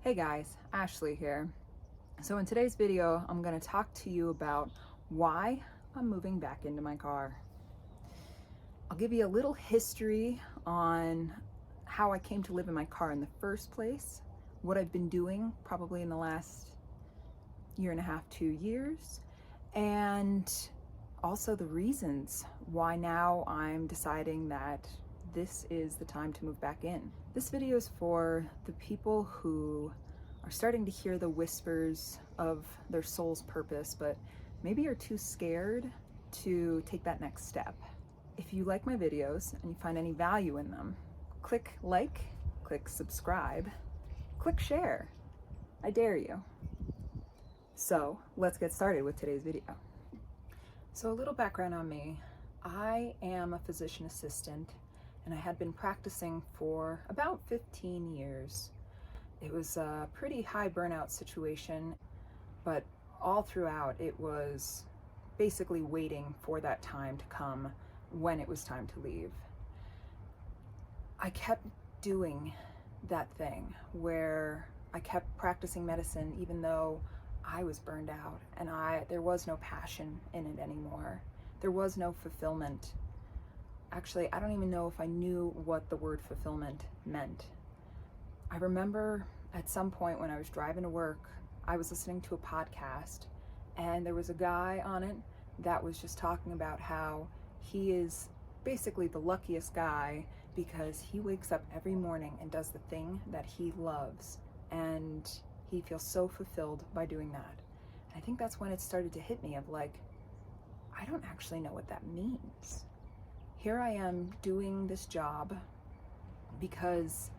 Hey guys, Ashley here. So in today's video, I'm going to talk to you about why I'm moving back into my car. I'll give you a little history on how I came to live in my car in the first place, what I've been doing probably in the last year and a half, 2 years, and also the reasons why now I'm deciding that this is the time to move back in. This video is for the people who are starting to hear the whispers of their soul's purpose, but maybe are too scared to take that next step. If you like my videos and you find any value in them, click like, click subscribe, click share. I dare you. So let's get started with today's video. So a little background on me. I am a physician assistant and I had been practicing for about 15 years. It was a pretty high burnout situation, but all throughout it was basically waiting for that time to come when it was time to leave. I kept doing that thing where I kept practicing medicine even though I was burned out and there was no passion in it anymore. There was no fulfillment. Actually, I don't even know if I knew what the word fulfillment meant. I remember at some point when I was driving to work, I was listening to a podcast and there was a guy on it that was just talking about how he is basically the luckiest guy because he wakes up every morning and does the thing that he loves and he feels so fulfilled by doing that. I think that's when it started to hit me of like, I don't actually know what that means. Here I am doing this job because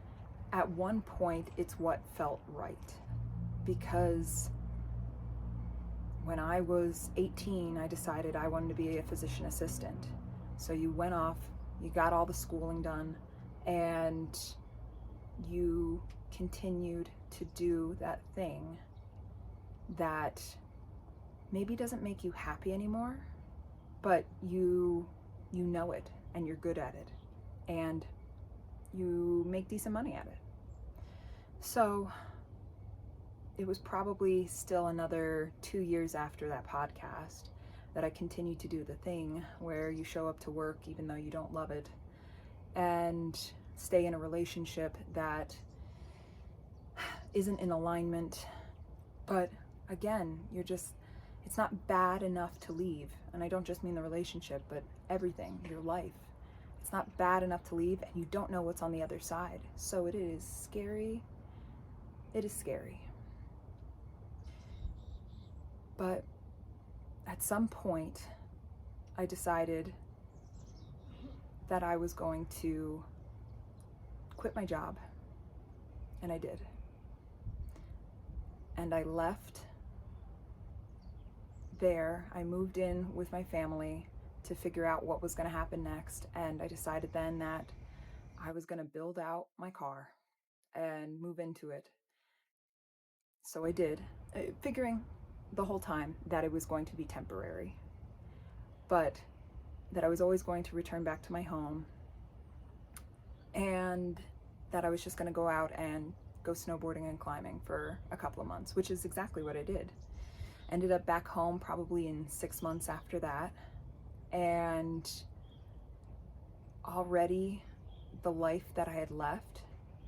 at one point it's what felt right. Because when I was 18, I decided I wanted to be a physician assistant. So you went off, you got all the schooling done, and you continued to do that thing that maybe doesn't make you happy anymore, but you know it and you're good at it and you make decent money at it. So it was probably still another 2 years after that podcast that I continued to do the thing where you show up to work even though you don't love it and stay in a relationship that isn't in alignment. But again, it's not bad enough to leave. And I don't just mean the relationship, but everything, your life. It's not bad enough to leave and you don't know what's on the other side. So it is scary. It is scary. But at some point, I decided that I was going to quit my job. And I did. And I left there. I moved in with my family to figure out what was going to happen next. And I decided then that I was going to build out my car and move into it. So I did, figuring the whole time that it was going to be temporary, but that I was always going to return back to my home and that I was just going to go out and go snowboarding and climbing for a couple of months, which is exactly what I did. Ended up back home probably in 6 months after that, and already the life that I had left,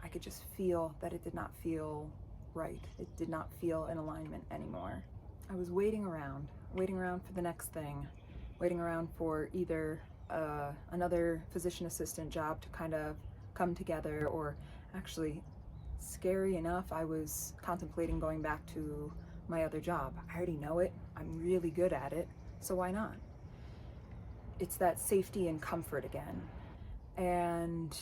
I could just feel that it did not feel right. It did not feel in alignment anymore. I was waiting around for the next thing, waiting around for either another physician assistant job to kind of come together, or actually, scary enough, I was contemplating going back to my other job. I already know it. I'm really good at it. So why not? It's that safety and comfort again. And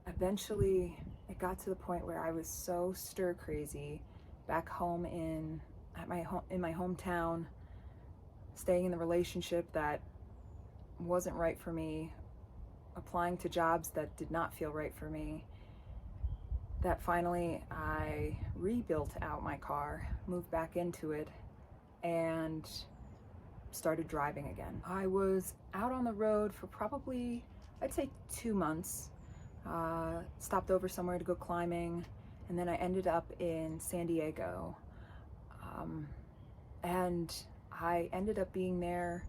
eventually it got to the point where I was so stir crazy back home in my hometown, staying in the relationship that wasn't right for me, applying to jobs that did not feel right for me, that finally I rebuilt out my car, moved back into it, and started driving again. I was out on the road for probably, I'd say 2 months. Stopped over somewhere to go climbing, and then I ended up in San Diego. And I ended up being there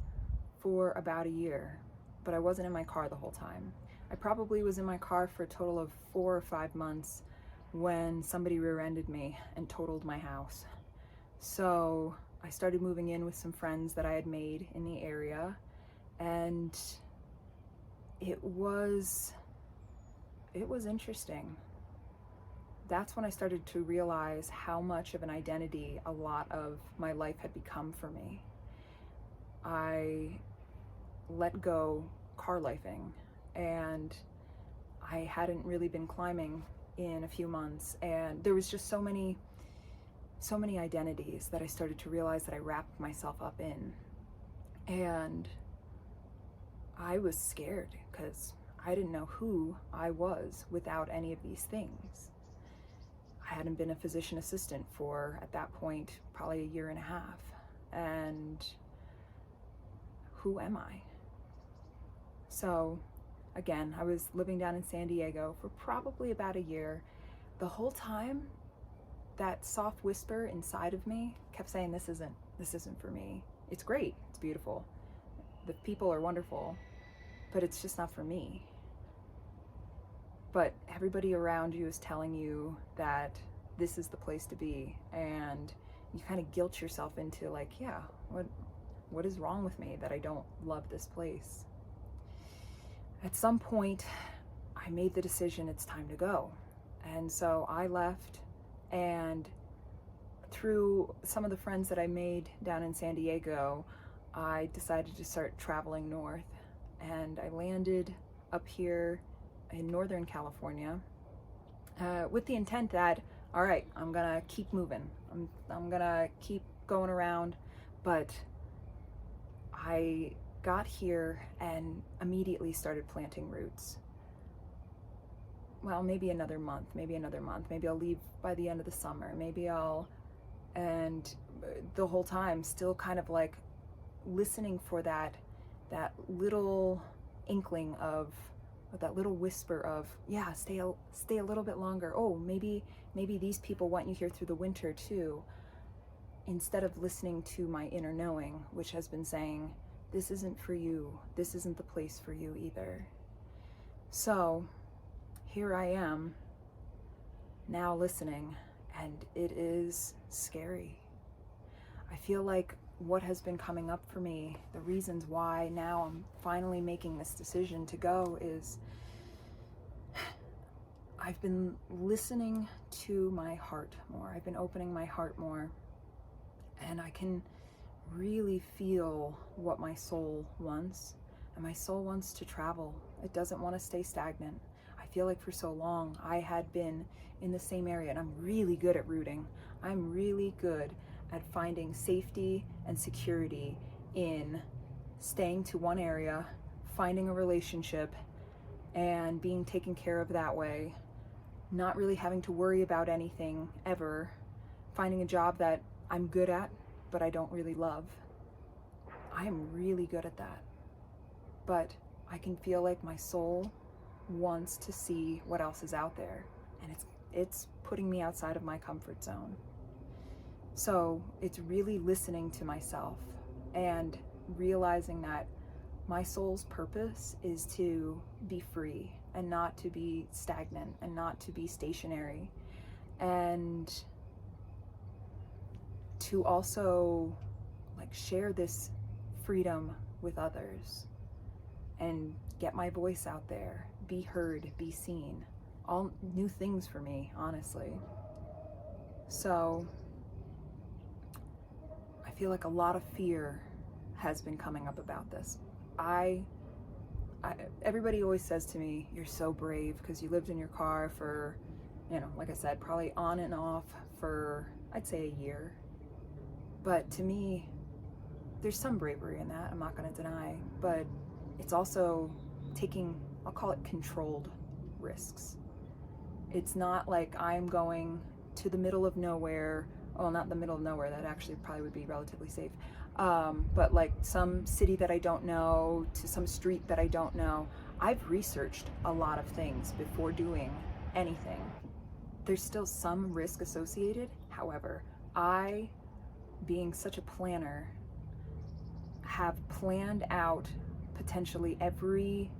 for about a year, but I wasn't in my car the whole time. I probably was in my car for a total of 4 or 5 months when somebody rear-ended me and totaled my house. So I started moving in with some friends that I had made in the area, and it was interesting. That's when I started to realize how much of an identity a lot of my life had become for me. I let go car lifing, and I hadn't really been climbing in a few months, and there was just so many identities that I started to realize that I wrapped myself up in. And I was scared because I didn't know who I was without any of these things. I hadn't been a physician assistant for, at that point, probably a year and a half. And who am I? So again, I was living down in San Diego for probably about a year. The whole time, that soft whisper inside of me kept saying, this isn't for me. It's great, it's beautiful, the people are wonderful, but it's just not for me. But everybody around you is telling you that this is the place to be, and you kind of guilt yourself into like, yeah, what is wrong with me that I don't love this place? At some point, I made the decision it's time to go. And so I left, and through some of the friends that I made down in San Diego, I decided to start traveling north, and I landed up here in Northern California with the intent that, all right, I'm gonna keep moving. I'm gonna keep going around, but I got here and immediately started planting roots. Well, maybe another month, maybe I'll leave by the end of the summer, and the whole time still kind of like listening for that little inkling of, that little whisper of, yeah, stay a little bit longer. Oh, maybe these people want you here through the winter too. Instead of listening to my inner knowing, which has been saying, this isn't for you. This isn't the place for you either. So here I am now listening, and it is scary. I feel like what has been coming up for me, the reasons why now I'm finally making this decision to go, is I've been listening to my heart more. I've been opening my heart more, and I can really feel what my soul wants. And my soul wants to travel. It doesn't want to stay stagnant. I feel like for so long I had been in the same area, and I'm really good at rooting. I'm really good at finding safety and security in staying to one area, finding a relationship, and being taken care of that way, not really having to worry about anything ever, finding a job that I'm good at but I don't really love. I am really good at that. But I can feel like my soul wants to see what else is out there, and it's putting me outside of my comfort zone. So it's really listening to myself and realizing that my soul's purpose is to be free and not to be stagnant and not to be stationary, and to also like share this freedom with others and get my voice out there, be heard, be seen. All new things for me, honestly. So I feel like a lot of fear has been coming up about this. Everybody always says to me, you're so brave because you lived in your car for, like I said, probably on and off for, I'd say, a year. But to me, there's some bravery in that, I'm not going to deny, but it's also taking, I'll call it controlled risks. It's not like I'm going to the middle of nowhere, well, not the middle of nowhere, that actually probably would be relatively safe, but like some city that I don't know, to some street that I don't know. I've researched a lot of things before doing anything. There's still some risk associated. However, I, being such a planner, have planned out potentially every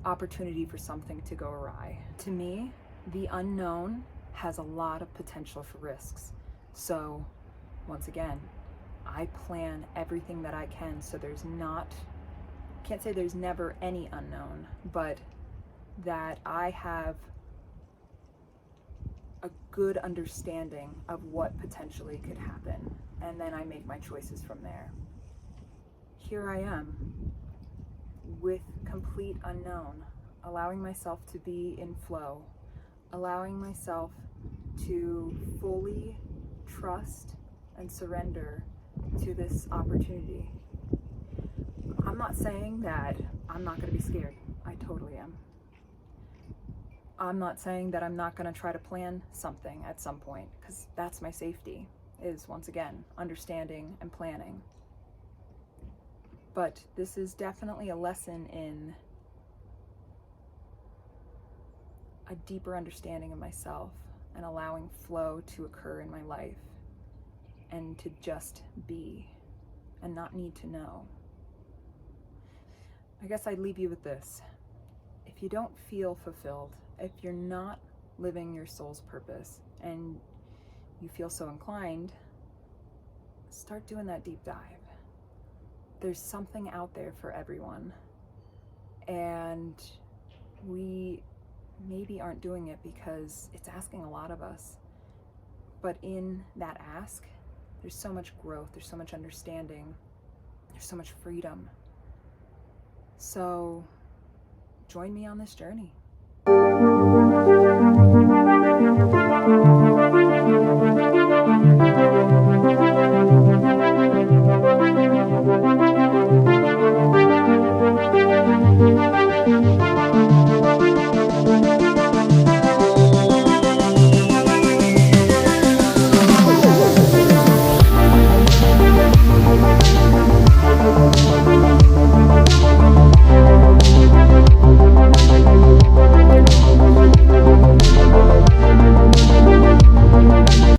opportunity for something to go awry. To me, the unknown has a lot of potential for risks. So, once again, I plan everything that I can so can't say there's never any unknown, but that I have a good understanding of what potentially could happen, and then I make my choices from there. Here I am with complete unknown, allowing myself to be in flow, allowing myself to fully trust and surrender to this opportunity. I'm not saying that I'm not going to be scared. I totally am. I'm not saying that I'm not going to try to plan something at some point, because that's my safety, is once again understanding and planning. But this is definitely a lesson in a deeper understanding of myself and allowing flow to occur in my life and to just be and not need to know. I guess I'd leave you with this. If you don't feel fulfilled, if you're not living your soul's purpose and you feel so inclined, start doing that deep dive. There's something out there for everyone, and we maybe aren't doing it because it's asking a lot of us. But in that ask, there's so much growth, there's so much understanding, there's so much freedom. So join me on this journey.